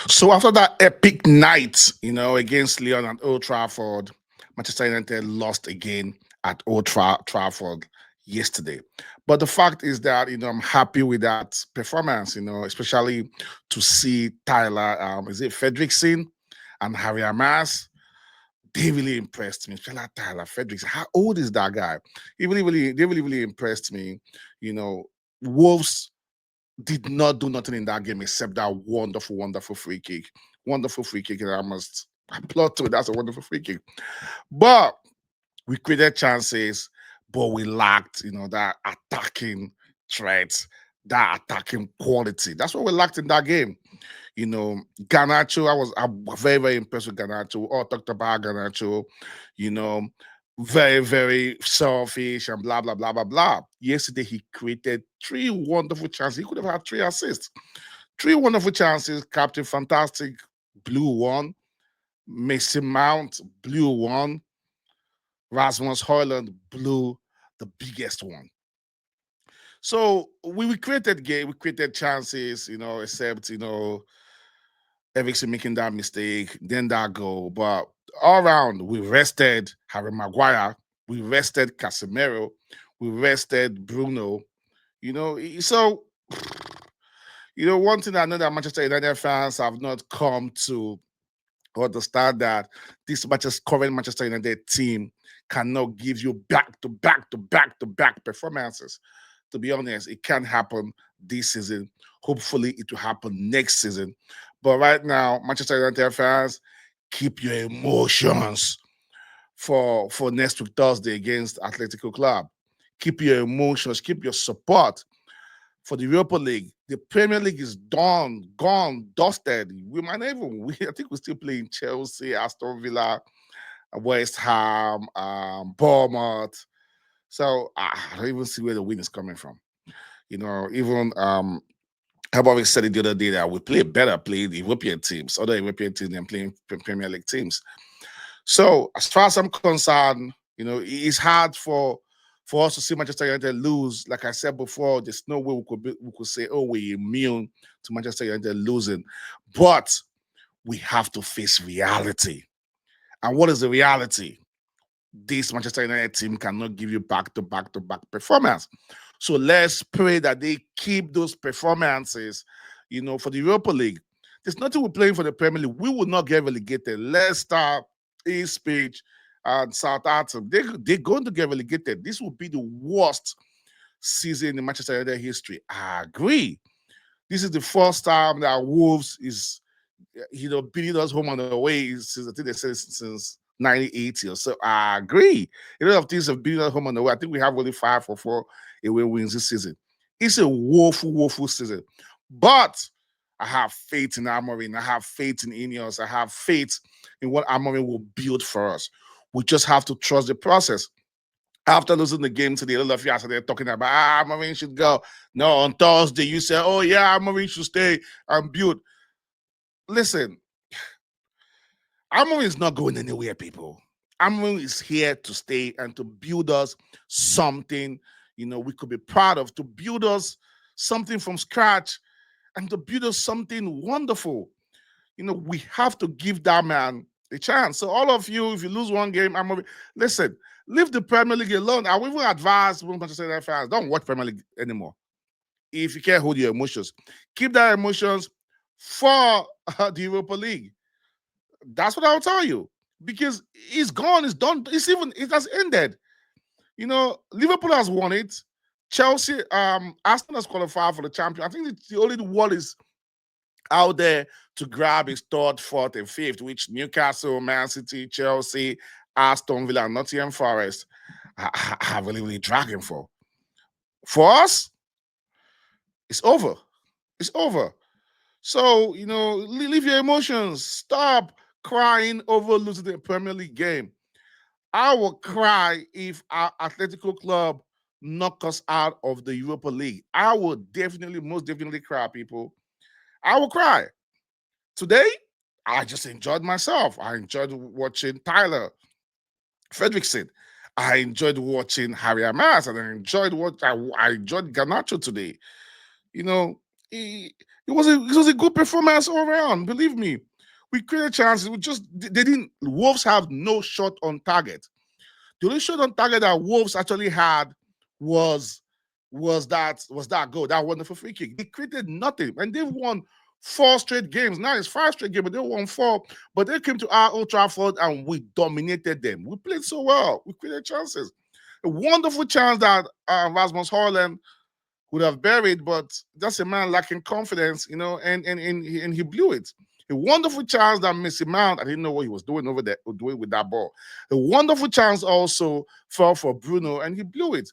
So after that epic night, against Leon at Old Trafford, Manchester United lost again at Trafford yesterday. But the fact is that I'm happy with that performance. Especially to see Tyler, is it Fredrickson and Harry Amas? They really impressed me. Especially Tyler Fredrickson. How old is that guy? They really impressed me. You know, Wolves did not do nothing in that game except that wonderful, wonderful free kick. Wonderful free kick, and I must applaud to it. That's a wonderful free kick. But we created chances, but we lacked, that attacking threat, that attacking quality. That's what we lacked in that game. Garnacho, I'm very, very impressed with Garnacho. We all talked about Garnacho, you know, very, very selfish and blah, blah, blah, blah, blah. Yesterday, he created three wonderful chances. He could have had three assists. Three wonderful chances. Captain Fantastic blew one. Mason Mount blew one. Rasmus Højlund blew the biggest one. So we created game, we created chances, except, Ericsson making that mistake, then that goal. But all around, we rested Harry Maguire, we rested Casemiro, we rested Bruno. So one thing I know that Manchester United fans have not come to understand that this current Manchester United team cannot give you back to back to back to back performances. To be honest, it can't happen this season. Hopefully, it will happen next season. But right now, Manchester United fans, keep your emotions for next week Thursday against Atletico Club. Keep your emotions, keep your support for the Europa League. The Premier League is done, gone, dusted. We might not even win. I think we're still playing Chelsea, Aston Villa, West Ham, Bournemouth. So I don't even see where the win is coming from. Even I've always said it the other day that we play the European teams, other European teams than playing Premier League teams. So as far as I'm concerned, it's hard for us to see Manchester United lose. Like I said before, there's no way we could say, oh, we're immune to Manchester United losing. But we have to face reality. And what is the reality? This Manchester United team cannot give you back to back to back performance. So let's pray that they keep those performances, for the Europa League. There's nothing we're playing for the Premier League. We will not get relegated. Leicester, Ipswich, and Southampton, they're going to get relegated. This will be the worst season in Manchester United history. I agree. This is the first time that Wolves is, beating us home and away since I think they said since 1980 or so. I agree. A lot of teams have beaten us home and away. I think we have only 5 or 4 away wins this season. It's a woeful, woeful season. But I have faith in Amorim. I have faith in Ineos. I have faith in what Amorim will build for us. We just have to trust the process. After losing the game today, a lot of you are talking about Amorim should go. No, on Thursday you say, oh yeah, Amorim should stay and build. Listen, Amorim is not going anywhere, people. Amorim is here to stay and to build us something, we could be proud of, to build us something from scratch and to build us something wonderful. We have to give that man a chance. So all of you, if you lose one game, listen, leave the Premier League alone. I will even advise Manchester United fans, don't watch Premier League anymore. If you can't hold your emotions, keep that emotions for the Europa League. That's what I'll tell you. Because it's gone, it's done, it has ended. Liverpool has won it. Chelsea, Arsenal has qualified for the champion. I think the only one is out there to grab his third, fourth, and fifth, which Newcastle, Man City, Chelsea, Aston Villa, and Nottingham Forest are really, really dragging for. For us, it's over. It's over. So, leave your emotions. Stop crying over losing the Premier League game. I will cry if our Atletico club knock us out of the Europa League. I will most definitely cry, people. I will cry. Today, I just enjoyed myself. I enjoyed watching Tyler Fredrickson. I enjoyed watching Harry Amas, and I enjoyed Garnacho today. You know, It was a good performance all around. Believe me, we created chances. We just they didn't. Wolves have no shot on target. The only shot on target that Wolves actually had was was that goal, that wonderful free kick. They created nothing, and they've won 4 straight games. Now it's 5 straight games, but they won 4. But they came to our Old Trafford and we dominated them. We played so well. We created chances. A wonderful chance that Rasmus Højlund would have buried, but that's a man lacking confidence, and he blew it. A wonderful chance that Missy Mount, I didn't know what he was doing over there, doing with that ball. A wonderful chance also fell for Bruno, and he blew it.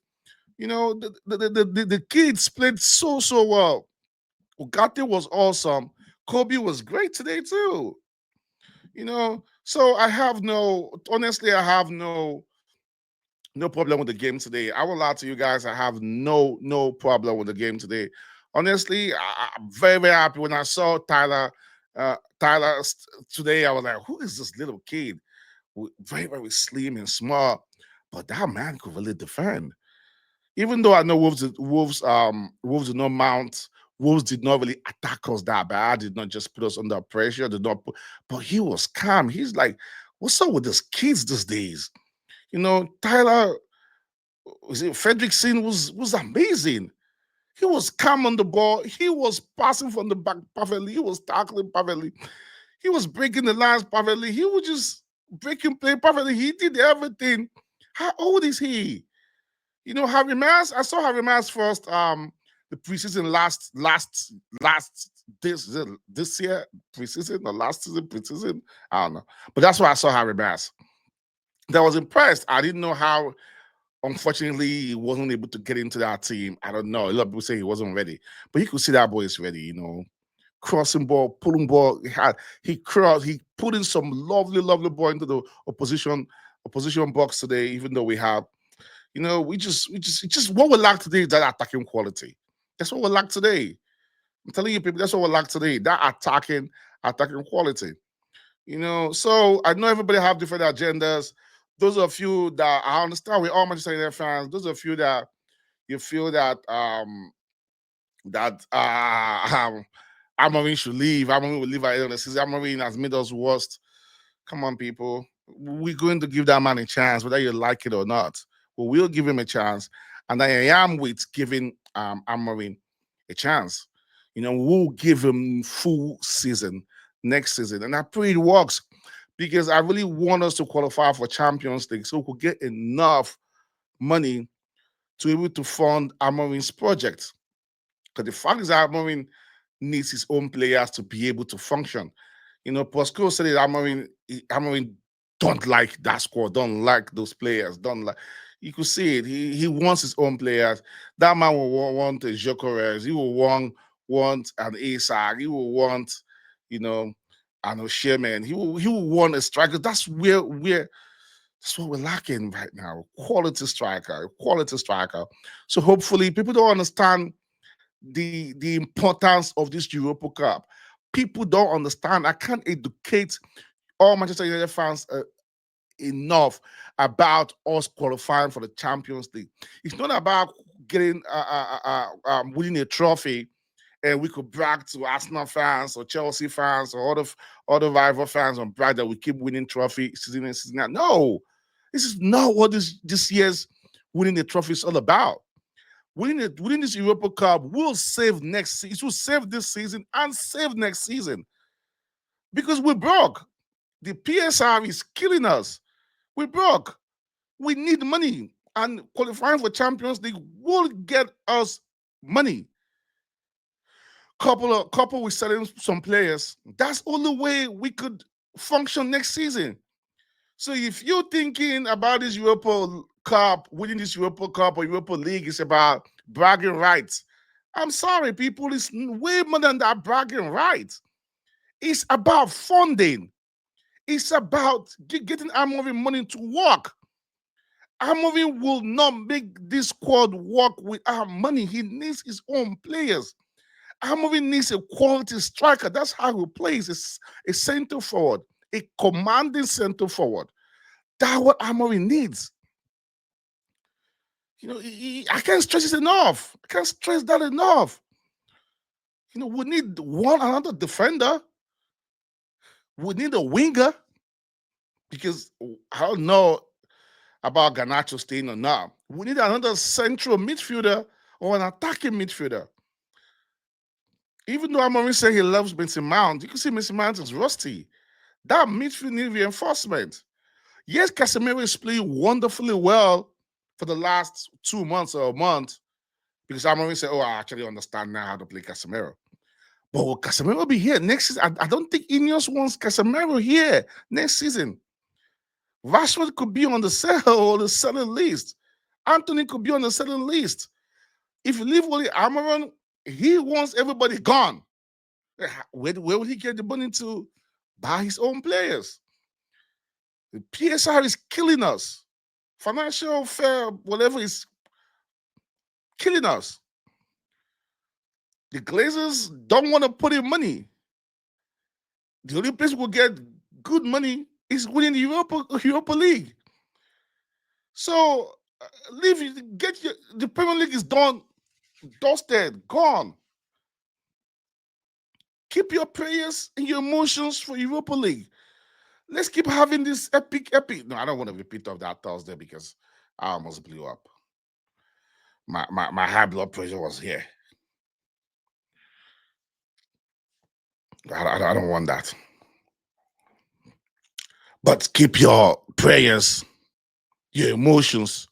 The kids played so well. Ugarte was awesome. Kobe was great today too. So honestly, I have no problem with the game today. I will lie to you guys. I have no problem with the game today. Honestly, I'm very very happy when I saw Tyler today. I was like, who is this little kid? Very very slim and small, but that man could really defend. Even though I know Wolves did not mount. Wolves did not really attack us that bad. Did not just put us under pressure. But he was calm. He's like, what's up with these kids these days? Tyler, was it Fredrickson was amazing. He was calm on the ball. He was passing from the back perfectly. He was tackling perfectly. He was breaking the lines perfectly. He was just breaking play perfectly. He did everything. How old is he? Harry Mass. I saw Harry Mass first. The preseason last this year preseason or last season preseason. I don't know, but that's why I saw Harry Mass. That was impressed. I didn't know how. Unfortunately, he wasn't able to get into that team. I don't know. A lot of people say he wasn't ready, but you could see that boy is ready. Crossing ball, pulling ball. He crossed. He put in some lovely ball into the opposition box today. Even though we have, we just what we lack today is that attacking quality. That's what we lack today. I'm telling you, people, that's what we lack today. That attacking quality. So I know everybody have different agendas. Those of you that I understand, we all Manchester United fans. Those of you that you feel that Amorim should leave. Amorim will leave at the end of the season. Amorim has made us worst. Come on, people. We're going to give that man a chance, whether you like it or not. We will give him a chance. And I am with giving Amorim a chance. We'll give him full season next season. And I pray it works because I really want us to qualify for Champions League so we could get enough money to be able to fund Amorim's project. Because the fact is that Amorim needs his own players to be able to function. Pascal said it, Amorim don't like that squad, don't like those players, don't like. You could see it. He wants his own players. That man will want a Jokeres. He will want an Isak. He will want, an O'Sheaman. He will want a striker. That's what we're lacking right now. Quality striker, quality striker. So hopefully people don't understand the importance of this Europa Cup. People don't understand. I can't educate all Manchester United fans enough about us qualifying for the Champions League. It's not about getting winning a trophy, and we could brag to Arsenal fans or Chelsea fans or other rival fans and brag that we keep winning trophy season in season out. No, this is not what this year's winning the trophy is all about. Winning this Europa Cup will save next season. It will save this season and save next season because we're broke. The PSR is killing us. We're broke. We need money, and qualifying for Champions League will get us money. Couple with selling some players. That's the only way we could function next season. So if you're thinking about this Europa Cup, winning this Europa Cup or Europa League is about bragging rights, I'm sorry, people. It's way more than that bragging rights. It's about funding. It's about getting Amorim money to work. Amorim will not make this squad work with our money. He needs his own players. Amorim needs a quality striker. That's how he plays. It's a center forward, a commanding center forward. That's what Amorim needs. I can't stress it enough. I can't stress that enough. We need one another defender. We need a winger because I don't know about Garnacho staying or not. We need another central midfielder or an attacking midfielder. Even though Amorim said he loves Mason Mount, you can see Mason Mount is rusty. That midfield needs reinforcement. Yes, Casemiro is playing wonderfully well for the last 2 months or a month because Amorim said, "Oh, I actually understand now how to play Casemiro." But will Casemiro be here next season? I don't think Ineos wants Casemiro here next season. Rashford could be on the sell or the selling list. Anthony could be on the selling list. If you leave Wally Amaron, he wants everybody gone. Where will he get the money to buy his own players? The PSR is killing us. Financial fair, whatever, is killing us. The Glazers don't want to put in money. The only place we'll get good money is winning the Europa League. So leave. The Premier League is done, dusted, gone. Keep your prayers and your emotions for Europa League. Let's keep having this epic. No, I don't want to repeat of that Thursday because I almost blew up. My high blood pressure was here. I don't want that. But keep your prayers, your emotions,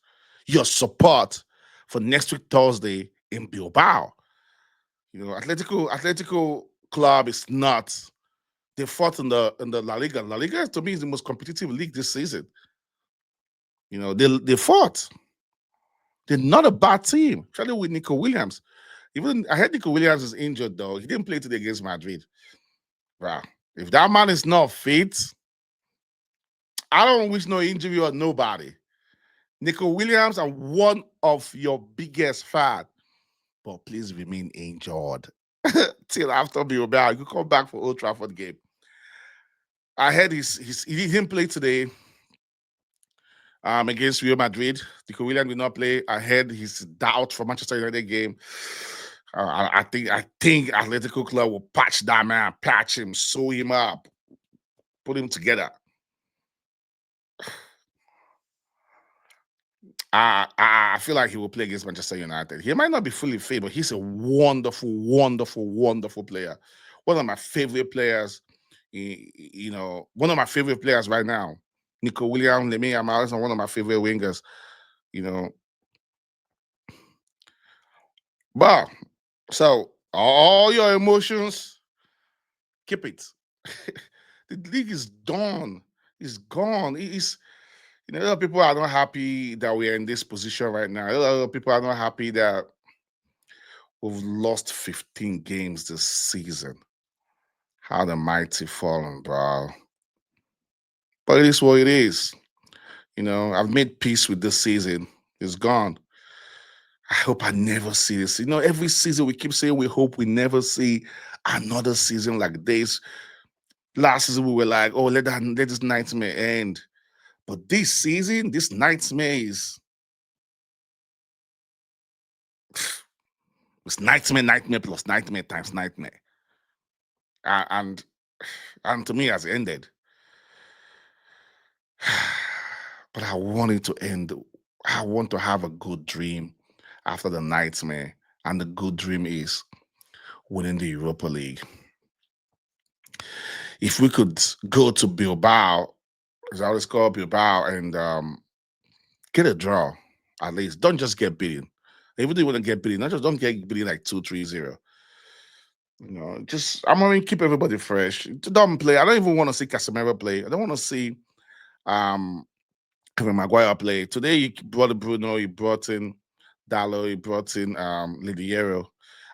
your support for next week Thursday in Bilbao. Atletico Club is not. They fought in the La Liga. La Liga to me is the most competitive league this season. They fought. They're not a bad team, especially with Nico Williams. Even I heard Nico Williams is injured though. He didn't play today against Madrid. Wow. If that man is not fit, I don't wish no injury on nobody. Nico Williams, I'm one of your biggest fans, but please remain injured till after Bilbao. You come back for Old Trafford game. I heard he didn't play today against Real Madrid. Nico Williams did not play. I heard he's out for Manchester United game. I think Atletico Club will patch that man, patch him, sew him up, put him together. I feel like he will play against Manchester United. He might not be fully fit, but he's a wonderful, wonderful, wonderful player. One of my favorite players. One of my favorite players right now. Nico Williams, Lemmy Amalis, are one of my favorite wingers. You know, but so all your emotions, keep it. The league is done. It's gone. A lot of people are not happy that we're in this position right now. A lot of people are not happy that we've lost 15 games this season. How the mighty fallen, bro. But it is what it is. I've made peace with this season. It's gone. I hope I never see this. Every season we keep saying we hope we never see another season like this. Last season we were like, oh, let this nightmare end. But this season, this nightmare is it's nightmare plus nightmare times nightmare. And to me, it has ended. But I want it to end. I want to have a good dream after the nightmare. And the good dream is winning the Europa League. If we could go to Bilbao, as I always call Bilbao, and get a draw, at least. Don't just get beaten. Even though you want to get beaten, not just don't get beaten like 2-3-0. I'm gonna keep everybody fresh. Don't play. I don't even want to see Casemiro play. I don't want to see Kevin Maguire play. Today you brought Bruno, you brought in Dallo, you brought in Lidiero.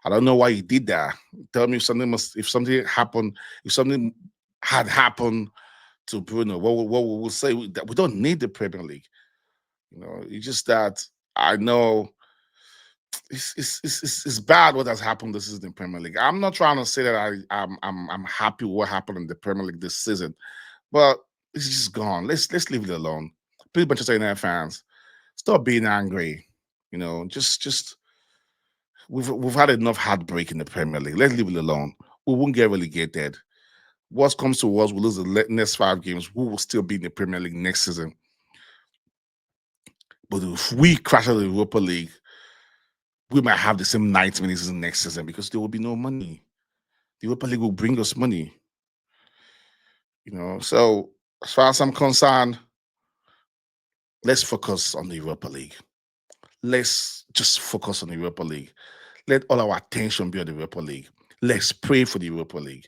I don't know why you did that. Tell me if something happened, if something had happened to Bruno, what we will say that we don't need the Premier League. It's just that I know it's bad what has happened this season in Premier League. I'm not trying to say that I'm happy with what happened in the Premier League this season, but it's just gone. Let's leave it alone. Please, Manchester United fans, stop being angry. Just We've had enough heartbreak in the Premier League. Let's leave it alone. We won't get relegated. What comes to us, we'll lose the next 5 games. We will still be in the Premier League next season. But if we crash out of the Europa League, we might have the same 90 minutes next season because there will be no money. The Europa League will bring us money. So as far as I'm concerned, let's focus on the Europa League. Let's just focus on the Europa League. Let all our attention be on the Europa League. Let's pray for the Europa League.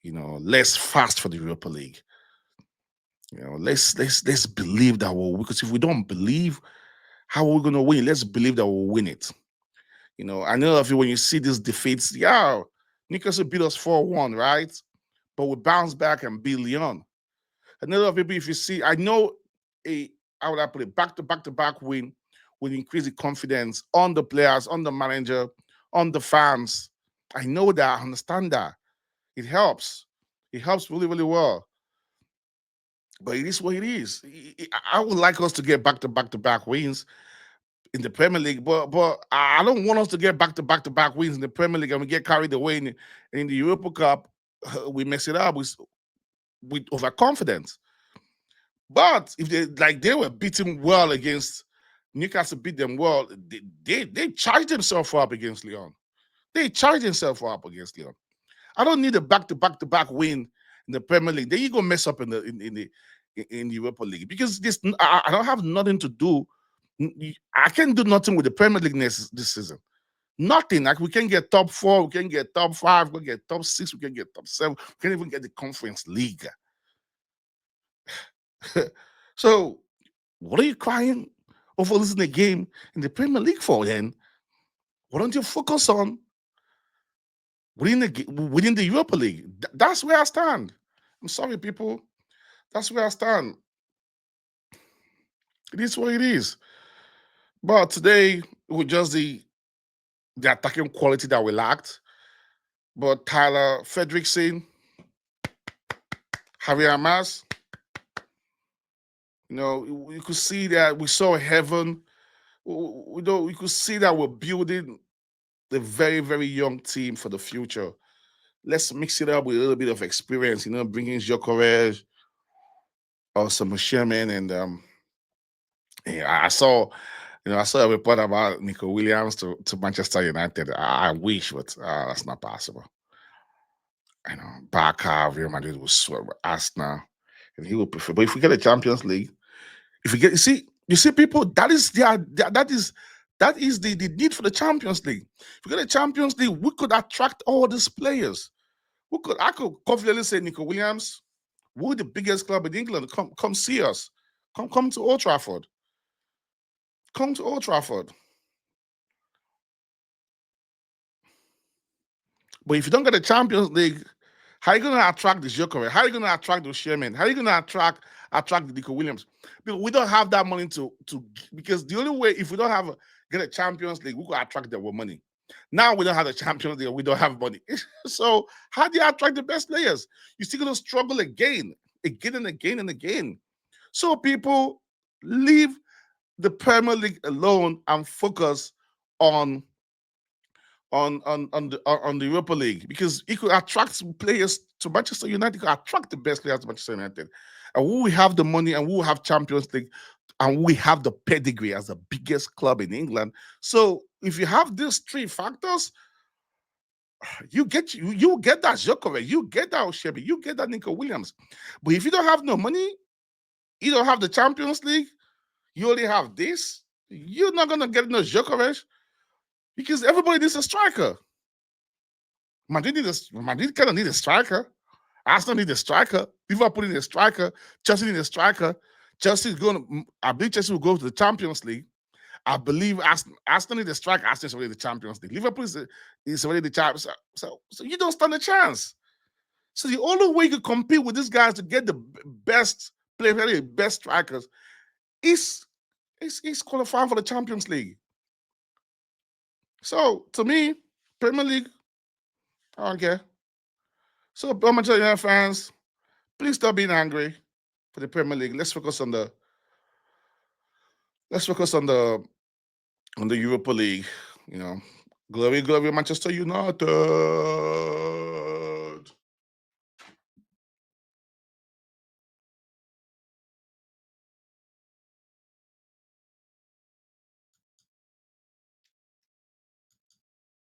Let's fast for the Europa League. Let's believe that because if we don't believe, how are we gonna win? Let's believe that we'll win it. I know if you when you see these defeats, yeah, Newcastle beat us 4-1, right? But we bounce back and beat Lyon. Another people, if you see, I know how would I put it, back win will increase the confidence on the players, on the manager, on the fans. I know that, I understand that. It helps. It helps really, really well. But it is what it is. I would like us to get back wins in the Premier League, but I don't want us to get back wins in the Premier League and we get carried away in the Europa Cup. We mess it up with overconfidence. But if they were beating well against Newcastle, beat them well, they charged themselves up against Lyon. They charged themselves up against Lyon. I don't need a back win in the Premier League. Then you go mess up in the Europa League because I don't have nothing to do. I can't do nothing with the Premier League this season. Nothing. Like we can get top 4, we can get top 5, we can get top 6, we can get top 7, we can even get the Conference League. So, what are you crying over losing a game in the Premier League for? Then, why don't you focus on winning the Europa League? That's where I stand. I'm sorry, people. That's where I stand. It is what it is. But today, with just the attacking quality that we lacked, but Tyler Fredrickson, Javier Mas, you could see that we saw heaven. We could see that we're building a very, very young team for the future. Let's mix it up with a little bit of experience, bringing Gyökeres or some Sherman. And I saw a report about Nico Williams to Manchester United. I wish, but that's not possible. Barca, Real Madrid will sweat with Arsenal, and he will prefer. But if we get a Champions League, if we get, you see, people, that is the need for the Champions League. If we get a Champions League, we could attract all these players. I could confidently say, Nico Williams, we're the biggest club in England. Come see us. Come to Old Trafford. Come to Old Trafford. But if you don't get a Champions League, how are you going to attract the Gyökeres? How are you going to attract the Sherman? How are you going to attract the Nico Williams? Because we don't have that money because the only way, if we don't get a Champions League, we could attract them with money. Now we don't have the Champions League, we don't have money. So how do you attract the best players? You're still going to struggle again and again. So people, leave the Premier League alone and focus on the Europa League because it could attract players to Manchester United. It could attract the best players to Manchester United, and we have the money, and we have Champions League, and we have the pedigree as the biggest club in England. So if you have these 3 factors, you get that Gyökeres, you get that Oshebe, you get that Nico Williams. But if you don't have no money, you don't have the Champions League, you only have this, you're not gonna get no Gyökeres because everybody needs a striker. Madrid kind of need a striker. Arsenal need a striker. Liverpool need a striker. Chelsea need a striker. I believe Chelsea will go to the Champions League. I believe Arsenal need a striker. Arsenal is already the Champions League. Liverpool is already the champions. So you don't stand a chance. So the only way you can compete with these guys to get the best players, the best strikers, is qualifying for the Champions League. So to me, Premier League, I don't care. So Manchester United fans, please stop being angry for the Premier League. Let's focus on the Europa League. Glory, glory, Manchester United.